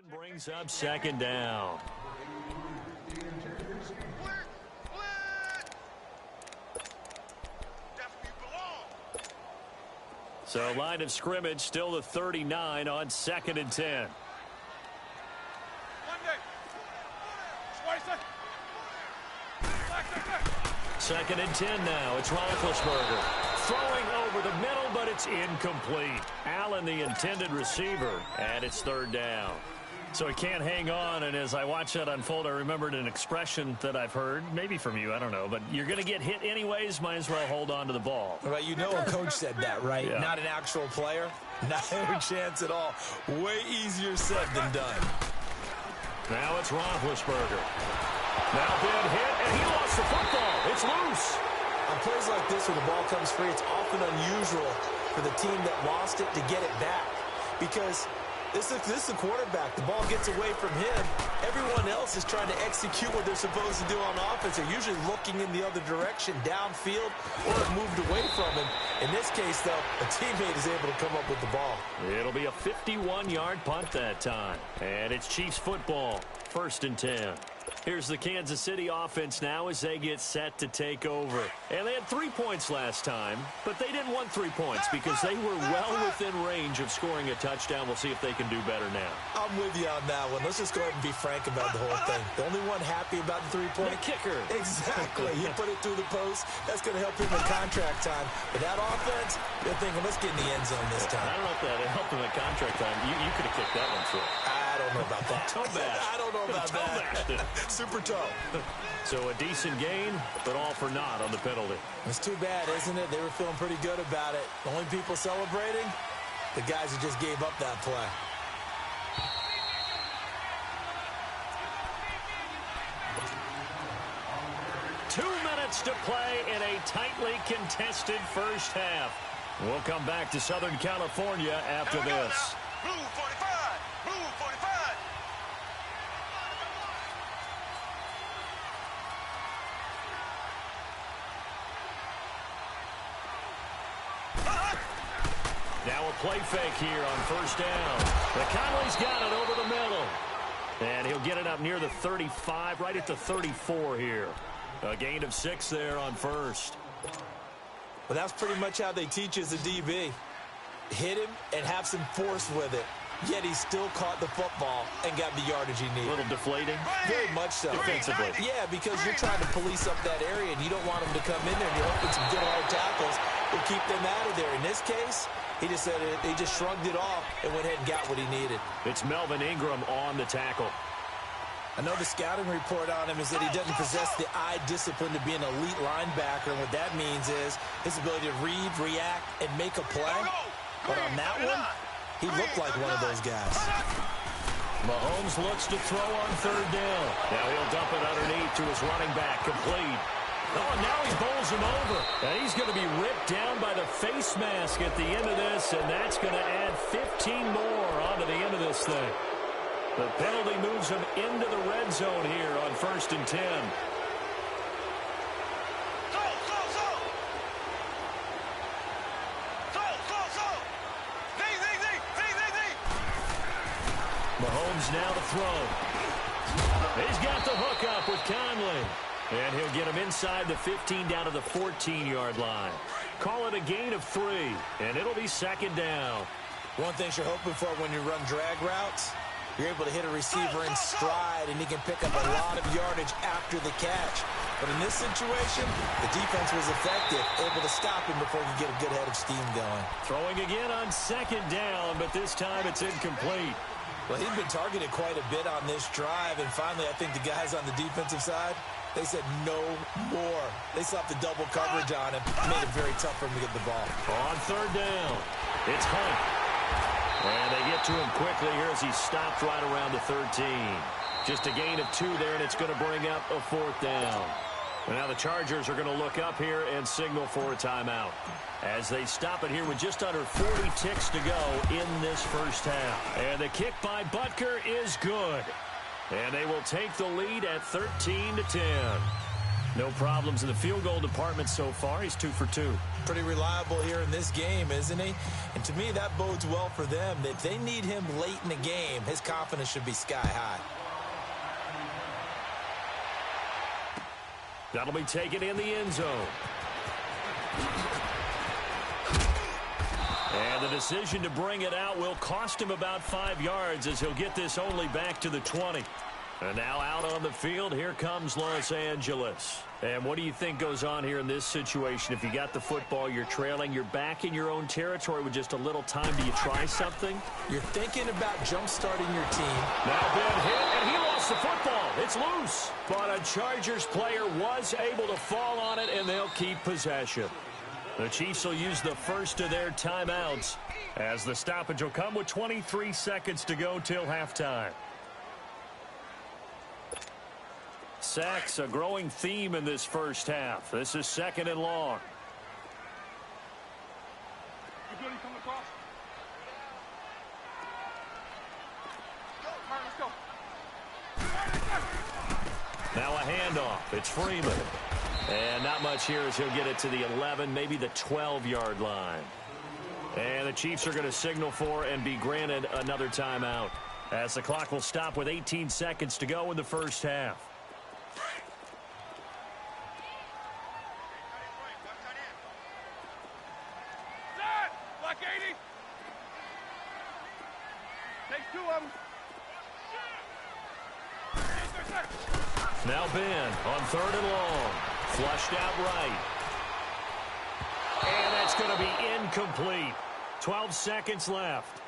Brings up second down. So line of scrimmage still the 39 on 2nd and 10. Second and 10 now. It's Roethlisberger. Throwing over the middle, but it's incomplete. Allen, the intended receiver, and it's 3rd down. So he can't hang on, and as I watched that unfold, I remembered an expression that I've heard, maybe from you, I don't know, but you're going to get hit anyways, might as well hold on to the ball. Well, you know a coach said that, right? Yeah. Not an actual player. Not a chance at all. Way easier said than done. Now it's Roethlisberger. Now big hit, and he lost the football. It's loose. On plays like this, when the ball comes free, it's often unusual for the team that lost it to get it back. Because this is the quarterback. The ball gets away from him. Everyone else is trying to execute what they're supposed to do on offense. They're usually looking in the other direction, downfield, or moved away from him. In this case, though, a teammate is able to come up with the ball. It'll be a 51-yard punt that time. And it's Chiefs football, 1st and 10. Here's the Kansas City offense now as they get set to take over. And they had 3 points last time, but they didn't want 3 points because they were well within range of scoring a touchdown. We'll see if they can do better now. I'm with you on that one. Let's just go ahead and be frank about the whole thing. The only one happy about the 3-point? The kicker. Exactly. You put it through the post. That's going to help him in contract time. But that offense, they're thinking, let's get in the end zone this time. I don't know if that helped him in contract time. You could have kicked that one through. I don't know about that. I don't know about that. Super toe. So a decent gain, but all for naught on the penalty. It's too bad, isn't it? They were feeling pretty good about it. The only people celebrating, the guys who just gave up that play. Two minutes to play in a tightly contested first half. We'll come back to Southern California after this. Blue 45! Blue 45! Now a play fake here on 1st down. McConley's got it over the middle. And he'll get it up near the 35, right at the 34 here. A gain of 6 there on 1st. Well, that's pretty much how they teach as a DB. Hit him and have some force with it. Yet he still caught the football and got the yardage he needed. A little deflating. Very much so. Defensively. Yeah, because you're trying to police up that area, and you don't want them to come in there, and you're hoping some good hard tackles will keep them out of there. In this case, he just said it, he just shrugged it off and went ahead and got what he needed. It's Melvin Ingram on the tackle. I know the scouting report on him is that he doesn't possess the eye discipline to be an elite linebacker, and what that means is his ability to read, react, and make a play. But on that one, he looked like one of those guys. Mahomes looks to throw on 3rd down. Now he'll dump it underneath to his running back, complete. Oh, and now he bowls him over. And he's going to be ripped down by the face mask at the end of this, and that's going to add 15 more onto the end of this thing. The penalty moves him into the red zone here on 1st and 10. Mahomes now to throw. He's got the hook up with Conley. And he'll get him inside the 15 down to the 14-yard line. Call it a gain of 3, and it'll be 2nd down. One thing you're hoping for when you run drag routes, you're able to hit a receiver in stride, and he can pick up a lot of yardage after the catch. But in this situation, the defense was effective, able to stop him before he could get a good head of steam going. Throwing again on 2nd down, but this time it's incomplete. Well, he'd been targeted quite a bit on this drive, and finally I think the guys on the defensive side, they said no more. They slapped the double coverage on him, made it very tough for him to get the ball. On 3rd down, it's Hunt. And they get to him quickly here as he stopped right around the 13. Just a gain of 2 there, and it's going to bring up a 4th down. And now the Chargers are going to look up here and signal for a timeout as they stop it here with just under 40 ticks to go in this first half. And the kick by Butker is good. And they will take the lead at 13-10. No problems in the field goal department so far. He's 2 for 2. Pretty reliable here in this game, isn't he? And to me, that bodes well for them. If they need him late in the game, his confidence should be sky high. That'll be taken in the end zone. And the decision to bring it out will cost him about 5 yards as he'll get this only back to the 20. And now out on the field, here comes Los Angeles. And what do you think goes on here in this situation? If you got the football, you're trailing, you're back in your own territory with just a little time. Do you try something? You're thinking about jump-starting your team. Now been hit, and he lost the football. It's loose. But a Chargers player was able to fall on it, and they'll keep possession. The Chiefs will use the first of their timeouts as the stoppage will come with 23 seconds to go till halftime. Sacks, a growing theme in this first half. This is 2nd and long. Now a handoff. It's Freeman. And not much here as he'll get it to the 11, maybe the 12-yard line. And the Chiefs are going to signal for and be granted another timeout as the clock will stop with 18 seconds to go in the first half. Now Ben on 3rd and long. Flushed out right. And that's going to be incomplete. 12 seconds left.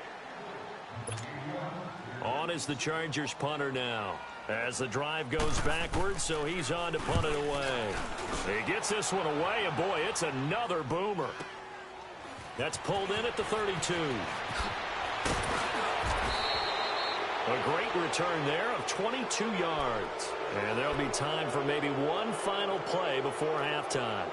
On is the Chargers punter now. As the drive goes backwards, so he's on to punt it away. He gets this one away, and boy, it's another boomer. That's pulled in at the 32. A great return there of 22 yards. And there'll be time for maybe one final play before halftime.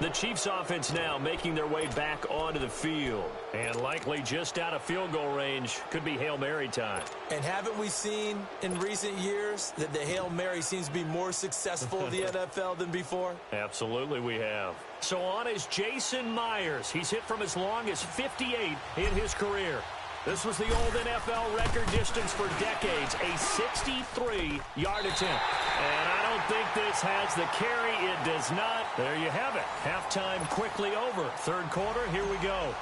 The Chiefs offense now making their way back onto the field. And likely just out of field goal range. Could be Hail Mary time. And haven't we seen in recent years that the Hail Mary seems to be more successful in the NFL than before? Absolutely we have. So on is Jason Myers. He's hit from as long as 58 in his career. This was the old NFL record distance for decades, a 63-yard attempt. And I don't think this has the carry. It does not. There you have it. Halftime quickly over. 3rd quarter, here we go.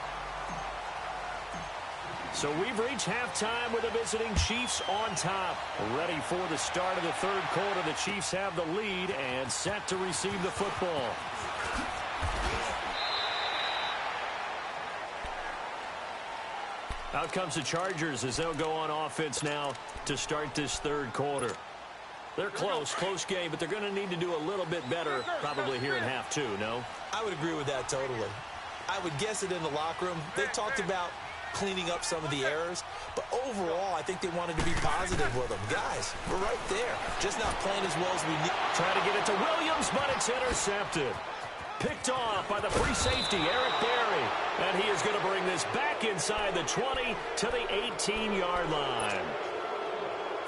So we've reached halftime with the visiting Chiefs on top. Ready for the start of the 3rd quarter. The Chiefs have the lead and set to receive the football. Out comes the Chargers as they'll go on offense now to start this 3rd quarter. They're close game, but they're going to need to do a little bit better probably here in half 2, no? I would agree with that totally. I would guess it in the locker room. They talked about cleaning up some of the errors, but overall I think they wanted to be positive with them. Guys, we're right there. Just not playing as well as we need. Trying to get it to Williams, but it's intercepted. Picked off by the free safety, Eric Berry. And he is going to bring this back inside the 20 to the 18-yard line.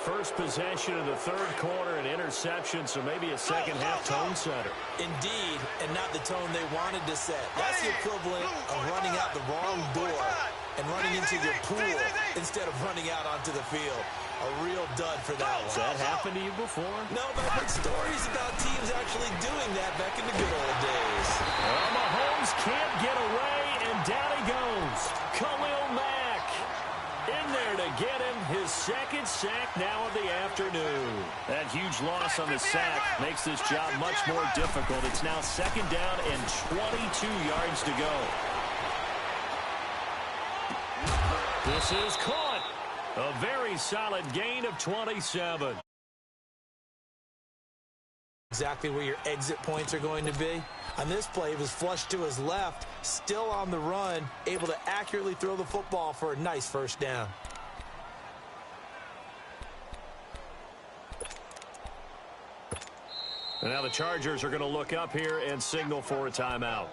First possession of the 3rd quarter, an interception, so maybe a second-half tone setter. Indeed, and not the tone they wanted to set. That's the equivalent of running out the wrong door and running into your pool instead of running out onto the field. A real dud for that one. Has that happened to you before? No, but I've heard stories about teams actually doing that back in the good old days. Well, Mahomes can't get away, and down he goes. Khalil Mack in there to get him his 2nd sack now of the afternoon. That huge loss on the sack makes this job much more difficult. It's now 2nd down and 22 yards to go. This is caught. A very solid gain of 27. Exactly where your exit points are going to be. On this play, he was flushed to his left, still on the run, able to accurately throw the football for a nice 1st down. And now the Chargers are going to look up here and signal for a timeout.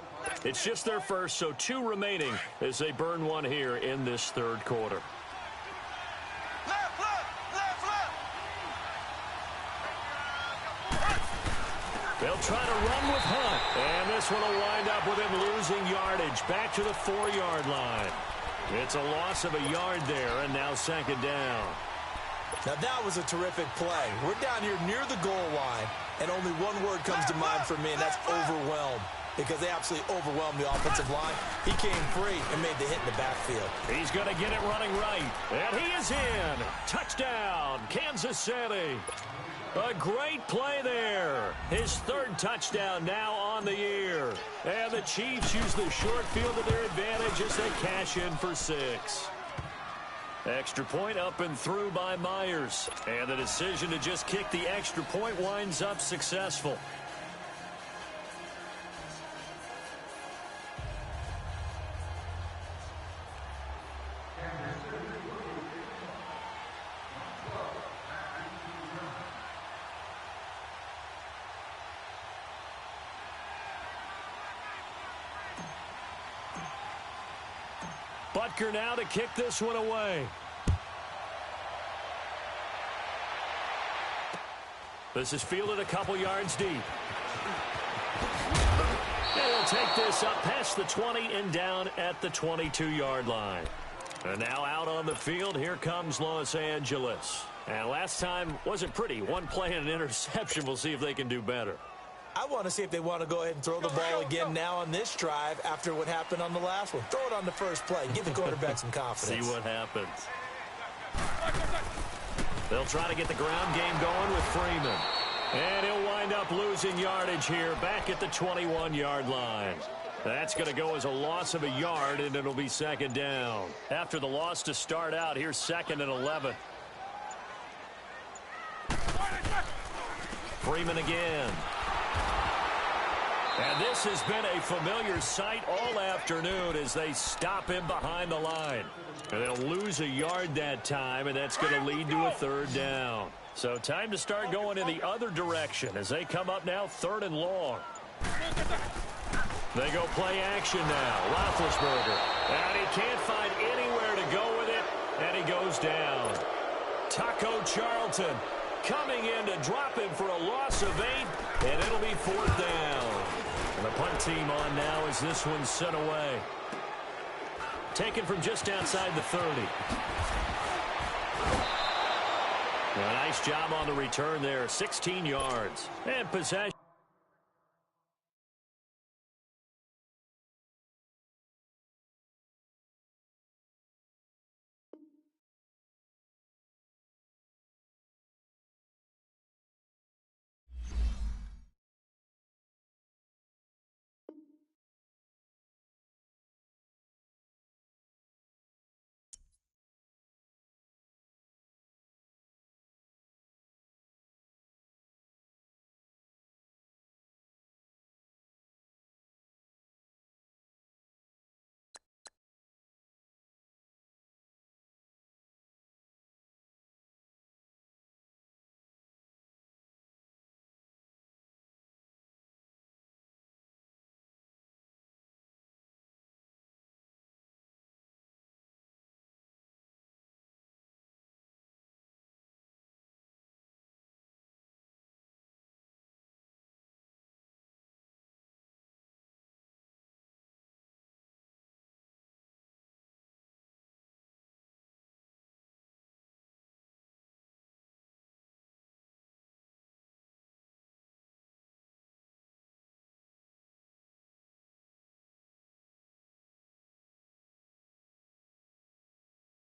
It's just their first, so 2 remaining as they burn one here in this 3rd quarter. They'll try to run with Hunt. And this one will wind up with him losing yardage back to the 4-yard line. It's a loss of a yard there, and now second down. Now that was a terrific play. We're down here near the goal line, and only one word comes to mind for me, and that's overwhelmed. Because they absolutely overwhelmed the offensive line. He came free and made the hit in the backfield. He's going to get it running right. And he is in. Touchdown, Kansas City. A great play there. His third touchdown now on the year. And the Chiefs use the short field to their advantage as they cash in for 6. Extra point up and through by Myers. And the decision to just kick the extra point winds up successful. Butker now to kick this one away. This is fielded a couple yards deep. And he'll take this up past the 20 and down at the 22-yard line. And now out on the field, here comes Los Angeles. And last time wasn't pretty. One play and an interception. We'll see if they can do better. I want to see if they want to go ahead and throw the ball again now on this drive after what happened on the last one. Throw it on the first play. Give the quarterback some confidence. See what happens. They'll try to get the ground game going with Freeman. And he'll wind up losing yardage here back at the 21-yard line. That's going to go as a loss of a yard, and it'll be second down. After the loss to start out, here's 2nd and 11. Freeman again. And this has been a familiar sight all afternoon as they stop him behind the line. And they'll lose a yard that time, and that's going to lead to a 3rd down. So time to start going in the other direction as they come up now 3rd and long. They go play action now. Roethlisberger. And he can't find anywhere to go with it, and he goes down. Taco Charlton coming in to drop him for a loss of 8, and it'll be 4th down. And the punt team on now as this one's sent away. Taken from just outside the 30. A nice job on the return there, 16 yards. And possession.